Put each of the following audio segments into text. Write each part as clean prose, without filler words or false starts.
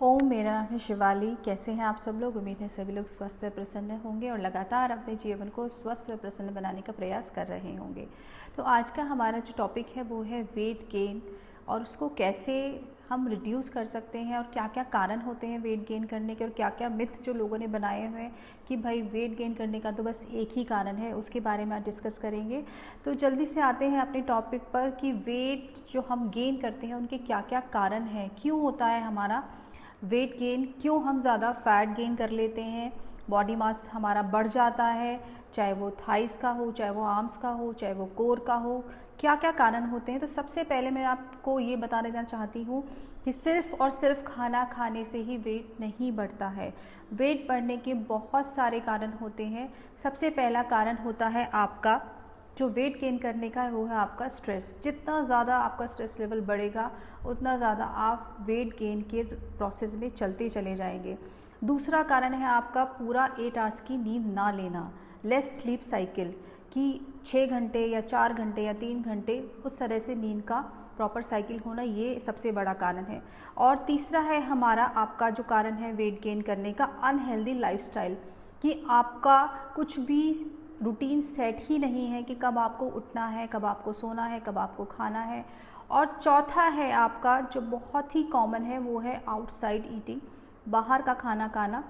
ओम, मेरा नाम है शिवाली। कैसे हैं आप सब लोग? उम्मीद है सभी लोग स्वस्थ और प्रसन्न होंगे और लगातार अपने जीवन को स्वस्थ और प्रसन्न बनाने का प्रयास कर रहे होंगे। तो आज का हमारा जो टॉपिक है वो है वेट गेन और उसको कैसे हम रिड्यूस कर सकते हैं और क्या क्या कारण होते हैं वेट गेन करने के और क्या क्या मिथ जो लोगों ने बनाए हुए हैं कि भाई वेट गेन करने का तो बस एक ही कारण है, उसके बारे में आज डिस्कस करेंगे। तो जल्दी से आते हैं अपने टॉपिक पर कि वेट जो हम गेन करते हैं उनके क्या क्या कारण हैं, क्यों होता है हमारा वेट गेन, क्यों हम ज़्यादा फैट गेन कर लेते हैं, बॉडी मास हमारा बढ़ जाता है, चाहे वो थाइस का हो, चाहे वो आर्म्स का हो, चाहे वो कोर का हो, क्या क्या कारण होते हैं। तो सबसे पहले मैं आपको ये बता देना चाहती हूँ कि सिर्फ और सिर्फ खाना खाने से ही वेट नहीं बढ़ता है। वेट बढ़ने के बहुत सारे कारण होते हैं। सबसे पहला कारण होता है आपका जो वेट गेन करने का है वो है आपका स्ट्रेस। जितना ज़्यादा आपका स्ट्रेस लेवल बढ़ेगा उतना ज़्यादा आप वेट गेन के प्रोसेस में चलते चले जाएंगे। दूसरा कारण है आपका पूरा 8 आवर्स की नींद ना लेना, लेस स्लीप साइकिल, कि 6 घंटे या 4 घंटे या 3 घंटे उस तरह से नींद का प्रॉपर साइकिल होना, ये सबसे बड़ा कारण है। और तीसरा है हमारा आपका जो कारण है वेट गेन करने का, अनहेल्दी लाइफस्टाइल, कि आपका कुछ भी रूटीन सेट ही नहीं है कि कब आपको उठना है, कब आपको सोना है, कब आपको खाना है। और चौथा है आपका जो बहुत ही कॉमन है वो है आउटसाइड ईटिंग, बाहर का खाना खाना,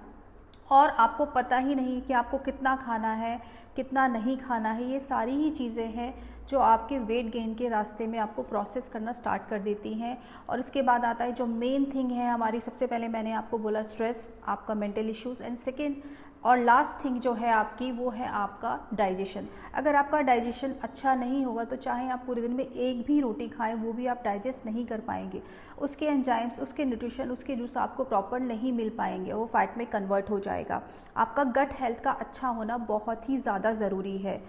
और आपको पता ही नहीं कि आपको कितना खाना है कितना नहीं खाना है। ये सारी ही चीज़ें हैं जो आपके वेट गेन के रास्ते में आपको प्रोसेस करना स्टार्ट कर देती हैं। और इसके बाद आता है जो मेन थिंग है हमारी, सबसे पहले मैंने आपको बोला स्ट्रेस, आपका मेंटल इश्यूज़, एंड सेकेंड और लास्ट थिंग जो है आपकी वो है आपका डाइजेशन। अगर आपका डाइजेशन अच्छा नहीं होगा तो चाहे आप पूरे दिन में एक भी रोटी खाएं वो भी आप डाइजेस्ट नहीं कर पाएंगे। उसके एंजाइम्स, उसके न्यूट्रिशन, उसके जूस आपको प्रॉपर नहीं मिल पाएंगे, वो फैट में कन्वर्ट हो जाएगा। आपका गट हेल्थ का अच्छा होना बहुत ही ज़्यादा ज़रूरी है।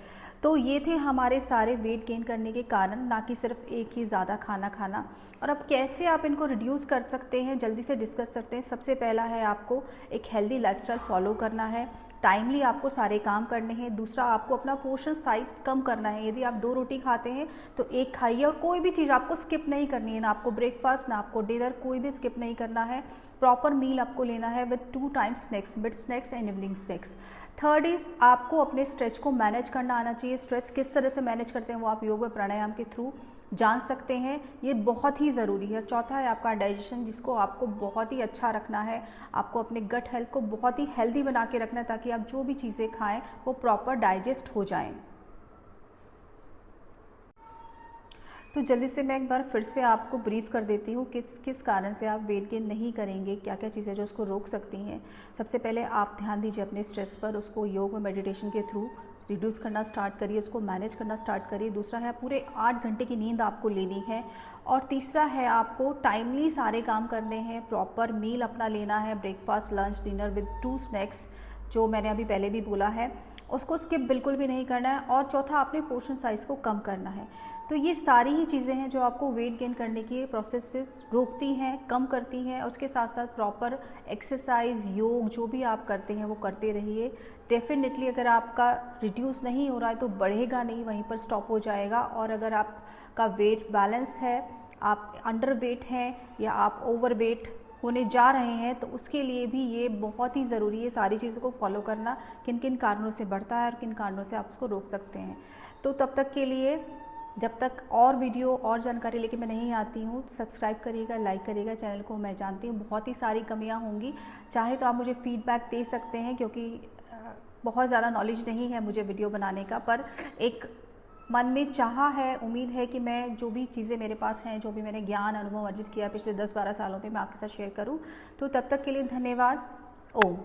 तो ये थे हमारे सारे वेट गेन करने के कारण, ना कि सिर्फ एक ही ज़्यादा खाना खाना। और अब कैसे आप इनको रिड्यूस कर सकते हैं जल्दी से डिस्कस करते हैं। सबसे पहला है आपको एक हेल्दी लाइफस्टाइल फॉलो करना है, टाइमली आपको सारे काम करने हैं। दूसरा, आपको अपना पोर्शन साइज कम करना है। यदि आप 2 रोटी खाते हैं तो 1 खाइए और कोई भी चीज़ आपको स्किप नहीं करनी है, ना आपको ब्रेकफास्ट ना आपको डिनर, कोई भी स्किप नहीं करना है। प्रॉपर मील आपको लेना है with 2 times snacks, mid snacks and evening snacks. Third is आपको अपने स्ट्रेच को मैनेज करना आना चाहिए। स्ट्रेच किस तरह से मैनेज करते हैं वो आप योग व प्राणायाम के थ्रू जान सकते हैं, ये बहुत ही ज़रूरी है। चौथा है आपका डाइजेशन, जिसको आपको बहुत ही अच्छा रखना है। आपको अपने गट हेल्थ को बहुत ही हेल्दी बना के रखना है ताकि आप जो भी चीज़ें खाएं वो प्रॉपर डाइजेस्ट हो जाएं। तो जल्दी से मैं एक बार फिर से आपको ब्रीफ कर देती हूँ किस किस कारण से आप वेट गेन नहीं करेंगे, क्या क्या चीज़ें जो उसको रोक सकती हैं। सबसे पहले आप ध्यान दीजिए अपने स्ट्रेस पर, उसको योग और मेडिटेशन के थ्रू रिड्यूस करना स्टार्ट करिए, उसको मैनेज करना स्टार्ट करिए। दूसरा है पूरे 8 घंटे की नींद आपको लेनी है। और तीसरा है आपको टाइमली सारे काम करने हैं, प्रॉपर मील अपना लेना है, breakfast lunch dinner with 2 snacks, जो मैंने अभी पहले भी बोला है, उसको स्किप बिल्कुल भी नहीं करना है। और चौथा, अपने पोर्शन साइज़ को कम करना है। तो ये सारी ही चीज़ें हैं जो आपको वेट गेन करने की प्रोसेसेस रोकती हैं, कम करती हैं। उसके साथ साथ प्रॉपर एक्सरसाइज, योग जो भी आप करते हैं वो करते रहिए। डेफिनेटली अगर आपका रिड्यूस नहीं हो रहा है तो बढ़ेगा नहीं, वहीं पर स्टॉप हो जाएगा। और अगर आपका वेट बैलेंस है, आप अंडर वेट हैं या आप ओवर वेट होने जा रहे हैं, तो उसके लिए भी ये बहुत ही ज़रूरी है सारी चीज़ों को फॉलो करना, किन किन कारणों से बढ़ता है और किन कारणों से आप उसको रोक सकते हैं। तो तब तक के लिए, जब तक और वीडियो और जानकारी लेके मैं नहीं आती हूँ, सब्सक्राइब करिएगा, लाइक करिएगा चैनल को। मैं जानती हूँ बहुत ही सारी कमियाँ होंगी, चाहे तो आप मुझे फीडबैक दे सकते हैं, क्योंकि बहुत ज़्यादा नॉलेज नहीं है मुझे वीडियो बनाने का, पर एक मन में चाह है, उम्मीद है कि मैं जो भी चीज़ें मेरे पास हैं, जो भी मैंने ज्ञान अनुभव अर्जित किया पिछले 10-12 सालों में, मैं आपके साथ शेयर करूं। तो तब तक के लिए धन्यवाद। ओम।